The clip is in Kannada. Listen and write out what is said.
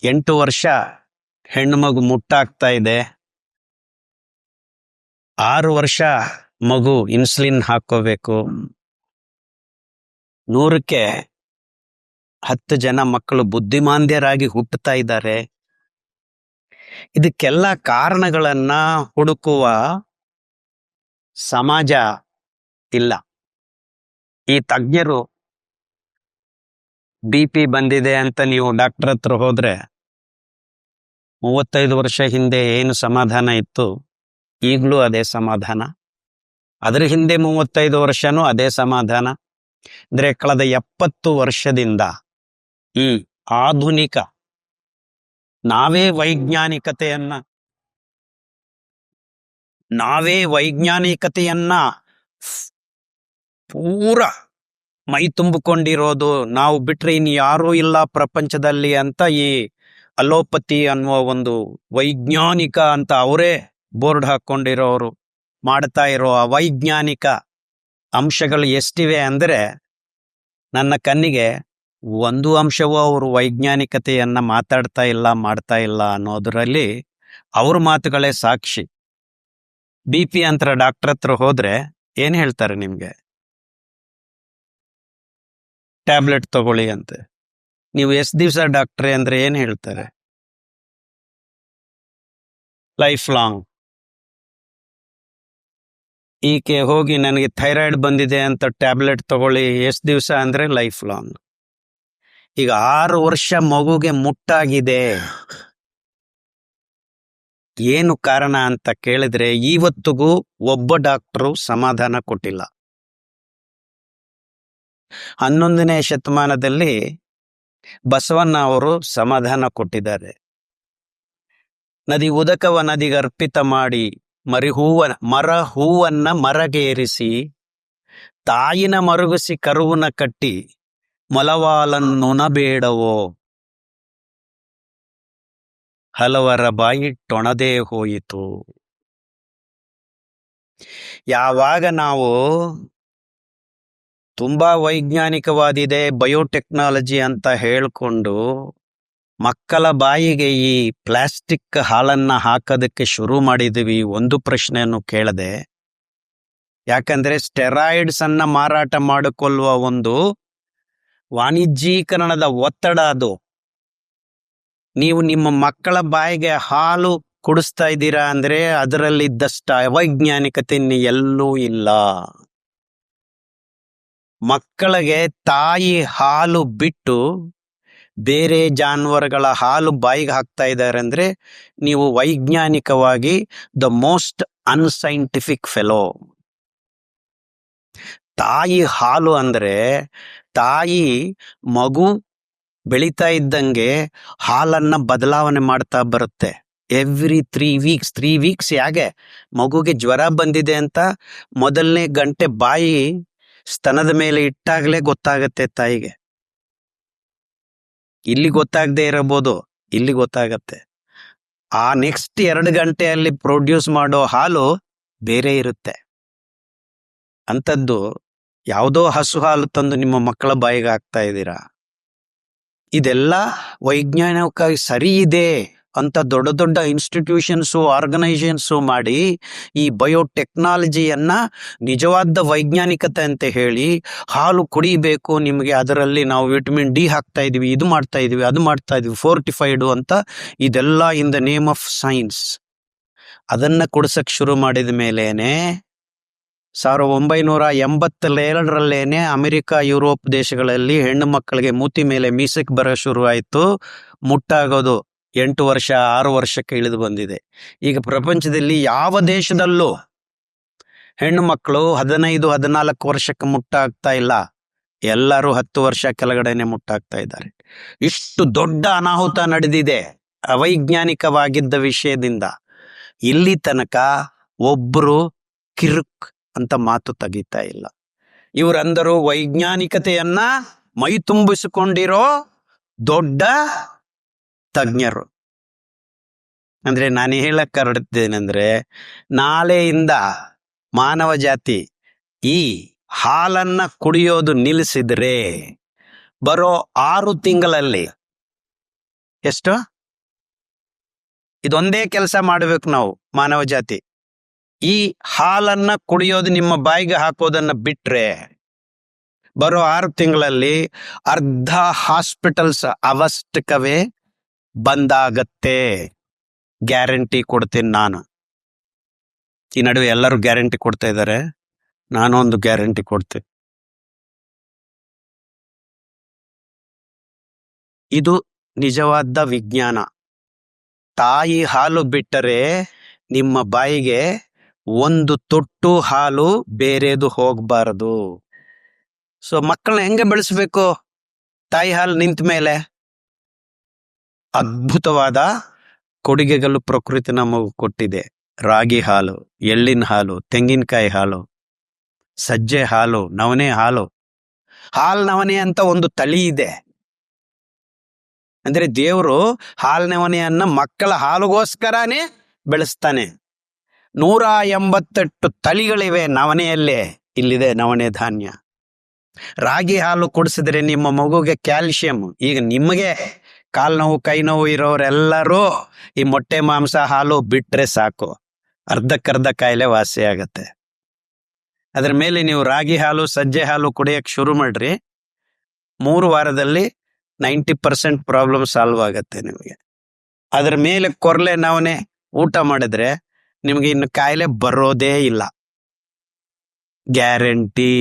8 ವರ್ಷ ಹೆಣ್ಣು ಮಗು ಮುಟ್ಟಾಗ್ತಾ ಇದೆ. 6 ವರ್ಷ ಮಗು ಇನ್ಸುಲಿನ್ ಹಾಕೋಬೇಕು. 100ಕ್ಕೆ 10 ಜನ ಮಕ್ಕಳು ಬುದ್ಧಿಮಾಂದ್ಯರಾಗಿ ಹುಟ್ಟುತ್ತಾ ಇದ್ದಾರೆ. ಇದಕ್ಕೆಲ್ಲ ಕಾರಣಗಳನ್ನ ಹುಡುಕುವ ಸಮಾಜ ಇಲ್ಲ. ಈ ತಜ್ಞರು BP ಬಂದಿದೆ ಅಂತ ನೀವು ಡಾಕ್ಟರ್ ಹತ್ರ ಹೋದ್ರೆ 35 ವರ್ಷ ಹಿಂದೆ ಏನು ಸಮಾಧಾನ ಇತ್ತು, ಈಗಲೂ ಅದೇ ಸಮಾಧಾನ. ಅದರ ಹಿಂದೆ 35 ವರ್ಷನೂ ಅದೇ ಸಮಾಧಾನ. ಅಂದ್ರೆ ಕಳೆದ 70 ವರ್ಷದಿಂದ ಈ ಆಧುನಿಕ ನಾವೇ ವೈಜ್ಞಾನಿಕತೆಯನ್ನ ಪೂರ ಮೈ ತುಂಬಿಕೊಂಡಿರೋದು ನಾವು ಬಿಟ್ರೆ ಇನ್ ಯಾರೂ ಇಲ್ಲ ಪ್ರಪಂಚದಲ್ಲಿ ಅಂತ ಈ ಅಲೋಪತಿ ಅನ್ನುವ ಒಂದು ವೈಜ್ಞಾನಿಕ ಅಂತ ಅವರೇ ಬೋರ್ಡ್ ಹಾಕೊಂಡಿರೋರು ಮಾಡ್ತಾ ಇರೋ ಅವೈಜ್ಞಾನಿಕ ಅಂಶಗಳು ಎಷ್ಟಿವೆ ಅಂದರೆ ನನ್ನ ಕಣ್ಣಿಗೆ ಒಂದು ಅಂಶವೂ ಅವರು ವೈಜ್ಞಾನಿಕತೆಯನ್ನ ಮಾಡ್ತಾ ಇಲ್ಲ ಅನ್ನೋದರಲ್ಲಿ ಅವ್ರ ಮಾತುಗಳೇ ಸಾಕ್ಷಿ. BP ಅಂತ ಡಾಕ್ಟರ್ ಹತ್ರ ಹೋದ್ರೆ ಏನ್ ಹೇಳ್ತಾರೆ ನಿಮ್ಗೆ? ಟ್ಯಾಬ್ಲೆಟ್ ತಗೊಳ್ಳಿ ಅಂತೆ. ನೀವು ಎಷ್ಟು ದಿವಸ ಡಾಕ್ಟ್ರೇ ಅಂದ್ರೆ ಏನ್ ಹೇಳ್ತಾರೆ? Life long. ಈಕೆ ಹೋಗಿ ನನಗೆ ಥೈರಾಯ್ಡ್ ಬಂದಿದೆ ಅಂತ ಟ್ಯಾಬ್ಲೆಟ್ ತಗೊಳ್ಳಿ, ಎಷ್ಟು ದಿವಸ ಅಂದ್ರೆ ಲೈಫ್ ಲಾಂಗ್. ಈಗ 6 ವರ್ಷ ಮಗುಗೆ ಮುಟ್ಟಾಗಿದೆ. ಏನು ಕಾರಣ ಅಂತ ಕೇಳಿದ್ರೆ ಇವತ್ತಿಗೂ ಒಬ್ಬ ಡಾಕ್ಟರು ಸಮಾಧಾನ ಕೊಟ್ಟಿಲ್ಲ. 11ನೇ ಶತಮಾನದಲ್ಲಿ ಬಸವಣ್ಣ ಅವರು ಸಮಾಧಾನ ಕೊಟ್ಟಿದ್ದಾರೆ. ನದಿ ಉದಕವ ನದಿಗೆ ಅರ್ಪಿತ ಮಾಡಿ ಮರ ಹೂವನ್ನ ಮರಗೇರಿಸಿ ತಾಯಿನ ಮರುಗಿಸಿ ಕರುವನ ಕಟ್ಟಿ ಮೊಲವಾಲನ್ನುಣಬೇಡವೋ, ಹಲವರ ಬಾಯಿ ಟೊಣದೇ ಹೋಯಿತು. ಯಾವಾಗ ನಾವು ತುಂಬಾ ವೈಜ್ಞಾನಿಕವಾದಿದೆ ಬಯೋಟೆಕ್ನಾಲಜಿ ಅಂತ ಹೇಳ್ಕೊಂಡು ಮಕ್ಕಳ ಬಾಯಿಗೆ ಈ ಪ್ಲಾಸ್ಟಿಕ್ ಹಾಲನ್ನ ಹಾಕೋದಕ್ಕೆ ಶುರು ಮಾಡಿದ್ವಿ, ಒಂದು ಪ್ರಶ್ನೆಯನ್ನು ಕೇಳದೆ. ಯಾಕಂದ್ರೆ ಸ್ಟೆರಾಯ್ಡ್ಸ್ ಅನ್ನ ಮಾರಾಟ ಮಾಡಿಕೊಳ್ಳುವ ಒಂದು ವಾಣಿಜ್ಯೀಕರಣದ ಒತ್ತಡ ಅದು. ನೀವು ನಿಮ್ಮ ಮಕ್ಕಳ ಬಾಯಿಗೆ ಹಾಲು ಕುಡಿಸ್ತಾ ಇದ್ದೀರಾ ಅಂದ್ರೆ ಅದರಲ್ಲಿದ್ದಷ್ಟು ಅವೈಜ್ಞಾನಿಕತೆ ಎಲ್ಲೂ ಇಲ್ಲ. ಮಕ್ಕಳಿಗೆ ತಾಯಿ ಹಾಲು ಬಿಟ್ಟು ಬೇರೆ ಜಾನುವಾರುಗಳ ಹಾಲು ಬಾಯಿಗೆ ಹಾಕ್ತಾ ಇದ್ದಾರೆ ಅಂದ್ರೆ ನೀವು ವೈಜ್ಞಾನಿಕವಾಗಿ ದ ಮೋಸ್ಟ್ ಅನ್ಸೈಂಟಿಫಿಕ್ ಫೆಲೋ. ತಾಯಿ ಹಾಲು ಅಂದ್ರೆ ತಾಯಿ ಮಗು ಬೆಳೀತಾ ಇದ್ದಂಗೆ ಹಾಲನ್ನ ಬದಲಾವಣೆ ಮಾಡ್ತಾ ಬರುತ್ತೆ. ಎವ್ರಿ 3 ವೀಕ್ಸ್ ಯಾಕೆ ಮಗುಗೆ ಜ್ವರ ಬಂದಿದೆ ಅಂತ ಮೊದಲನೇ ಗಂಟೆ ಬಾಯಿ ಸ್ತನದ ಮೇಲೆ ಇಟ್ಟಾಗಲೇ ಗೊತ್ತಾಗತ್ತೆ ತಾಯಿಗೆ. ಇಲ್ಲಿ ಗೊತ್ತಾಗದೆ ಇರಬಹುದು, ಇಲ್ಲಿ ಗೊತ್ತಾಗತ್ತೆ. ಆ ನೆಕ್ಸ್ಟ್ 2 ಗಂಟೆಯಲ್ಲಿ ಪ್ರೊಡ್ಯೂಸ್ ಮಾಡೋ ಹಾಲು ಬೇರೆ ಇರುತ್ತೆ. ಅಂಥದ್ದು ಯಾವುದೋ ಹಸು ಹಾಲು ತಂದು ನಿಮ್ಮ ಮಕ್ಕಳ ಬಾಯಿಗೆ ಹಾಕ್ತಾ ಇದ್ದೀರಾ. ಇದೆಲ್ಲ ವೈಜ್ಞಾನಿಕವಾಗಿ ಸರಿ ಇದೆ ಅಂತ ದೊಡ್ಡ ದೊಡ್ಡ ಇನ್ಸ್ಟಿಟ್ಯೂಷನ್ಸು ಆರ್ಗನೈಸೇಷನ್ಸು ಮಾಡಿ ಈ ಬಯೋಟೆಕ್ನಾಲಜಿಯನ್ನ ನಿಜವಾದ ವೈಜ್ಞಾನಿಕತೆ ಅಂತ ಹೇಳಿ ಹಾಲು ಕುಡಿಬೇಕು ನಿಮಗೆ, ಅದರಲ್ಲಿ ನಾವು ವಿಟಮಿನ್ D ಹಾಕ್ತಾ ಇದೀವಿ, ಇದು ಮಾಡ್ತಾ ಇದೀವಿ, ಅದು ಮಾಡ್ತಾ ಇದೀವಿ, ಫೋರ್ಟಿಫೈಡು ಅಂತ, ಇದೆಲ್ಲ in the name of science. ಅದನ್ನ ಕುಡಿಸಕ್ ಶುರು ಮಾಡಿದ ಮೇಲೇನೆ 1982 ಅಮೆರಿಕ ಯುರೋಪ್ ದೇಶಗಳಲ್ಲಿ ಹೆಣ್ಣು ಮಕ್ಕಳಿಗೆ ಮೂತಿ ಮೇಲೆ ಮೀಸಕ್ಕೆ ಬರೋ ಶುರು ಆಯಿತು. ಮುಟ್ಟಾಗೋದು 8 ವರ್ಷ 6 ವರ್ಷಕ್ಕೆ ಇಳಿದು ಬಂದಿದೆ. ಈಗ ಪ್ರಪಂಚದಲ್ಲಿ ಯಾವ ದೇಶದಲ್ಲೂ ಹೆಣ್ಣು ಮಕ್ಕಳು 15-14 ವರ್ಷಕ್ಕೆ ಮುಟ್ಟಾಗ್ತಾ ಇಲ್ಲ. ಎಲ್ಲರೂ 10 ವರ್ಷ ಕೆಳಗಡೆನೆ ಮುಟ್ಟಾಗ್ತಾ ಇದ್ದಾರೆ. ಇಷ್ಟು ದೊಡ್ಡ ಅನಾಹುತ ನಡೆದಿದೆ ಅವೈಜ್ಞಾನಿಕವಾಗಿದ್ದ ವಿಷಯದಿಂದ. ಇಲ್ಲಿ ತನಕ ಒಬ್ರು ಕಿರುಕ್ ಅಂತ ಮಾತು ತೆಗಿತಾ ಇಲ್ಲ. ಇವರಂದರು ವೈಜ್ಞಾನಿಕತೆಯನ್ನ ಮೈ ತುಂಬಿಸಿಕೊಂಡಿರೋ ದೊಡ್ಡ ತಜ್ಞರು. ಅಂದ್ರೆ ನಾನು ಹೇಳಕ್ ಹೊರಟಿದ್ದೇನೆಂದ್ರೆ, ನಾಳೆಯಿಂದ ಮಾನವ ಜಾತಿ ಈ ಹಾಲನ್ನ ಕುಡಿಯೋದು ನಿಲ್ಲಿಸಿದ್ರೆ ಬರೋ 6 ತಿಂಗಳಲ್ಲಿ ಎಷ್ಟು ಇದೊಂದೇ ಕೆಲಸ ಮಾಡಬೇಕು ನಾವು ಮಾನವ ಜಾತಿ. ಈ ಹಾಲನ್ನ ಕುಡಿಯೋದು, ನಿಮ್ಮ ಬಾಯಿಗೆ ಹಾಕೋದನ್ನ ಬಿಟ್ರೆ ಬರೋ 6 ತಿಂಗಳಲ್ಲಿ ಅರ್ಧ ಹಾಸ್ಪಿಟಲ್ಸ್ ಅವಷ್ಟಕವೇ ಬಂದಾಗತ್ತೆ. ಗ್ಯಾರಂಟಿ ಕೊಡ್ತೀನಿ ನಾನು. ಈ ನಡುವೆ ಎಲ್ಲರೂ ಗ್ಯಾರಂಟಿ ಕೊಡ್ತಾ ಇದ್ದಾರೆ, ನಾನು ಒಂದು ಗ್ಯಾರಂಟಿ ಕೊಡ್ತೀನಿ. ಇದು ನಿಜವಾದ ವಿಜ್ಞಾನ. ತಾಯಿ ಹಾಲು ಬಿಟ್ಟರೆ ನಿಮ್ಮ ಬಾಯಿಗೆ ಒಂದು ತೊಟ್ಟು ಹಾಲು ಬೇರೆದು ಹೋಗಬಾರದು. ಸೊ ಮಕ್ಕಳನ್ನ ಹೆಂಗೆ ಬೆಳೆಸ್ಬೇಕು? ತಾಯಿ ಹಾಲು ನಿಂತ ಮೇಲೆ ಅದ್ಭುತವಾದ ಕೊಡುಗೆಗಳು ಪ್ರಕೃತಿ ನಮಗೂ ಕೊಟ್ಟಿದೆ. ರಾಗಿ ಹಾಲು, ಎಳ್ಳಿನ ಹಾಲು, ತೆಂಗಿನಕಾಯಿ ಹಾಲು, ಸಜ್ಜೆ ಹಾಲು, ನವಣೆ ಹಾಲು. ಹಾಲ್ ನವಣೆ ಅಂತ ಒಂದು ತಳಿ ಇದೆ. ಅಂದ್ರೆ ದೇವರು ಹಾಲ್ ನವಣೆಯನ್ನ ಮಕ್ಕಳ ಹಾಲುಗೋಸ್ಕರನೇ ಬೆಳೆಸ್ತಾನೆ. 188 ತಳಿಗಳಿವೆ ನವಣೆಯಲ್ಲೇ. ಇಲ್ಲಿದೆ ನವಣೆ ಧಾನ್ಯ. ರಾಗಿ ಹಾಲು ಕುಡಿಸಿದ್ರೆ ನಿಮ್ಮ ಮಗುಗೆ ಕ್ಯಾಲ್ಸಿಯಂ. ಈಗ ನಿಮಗೆ ಕಾಲು ನೋವು ಕೈ ನೋವು ಇರೋರೆಲ್ಲರೂ ಈ ಮೊಟ್ಟೆ ಮಾಂಸ ಹಾಲು ಬಿಟ್ರೆ ಸಾಕು, ಅರ್ಧಕ್ಕರ್ಧ ಕಾಯಿಲೆ ವಾಸಿ ಆಗತ್ತೆ. ಅದ್ರ ಮೇಲೆ ನೀವು ರಾಗಿ ಹಾಲು, ಸಜ್ಜೆ ಹಾಲು ಕುಡಿಯಕ್ಕೆ ಶುರು ಮಾಡ್ರಿ, 3 ವಾರದಲ್ಲಿ 90% ಪ್ರಾಬ್ಲಮ್ ಸಾಲ್ವ್ ಆಗತ್ತೆ ನಿಮಗೆ. ಅದ್ರ ಮೇಲೆ ಕೊರ್ಲೆ ನವಣೆ ಊಟ ಮಾಡಿದ್ರೆ ನಿಮಗೆ ಇನ್ನು ಕಾಯಿಲೆ ಬರೋದೇ ಇಲ್ಲ. ಗ್ಯಾರಂಟಿ.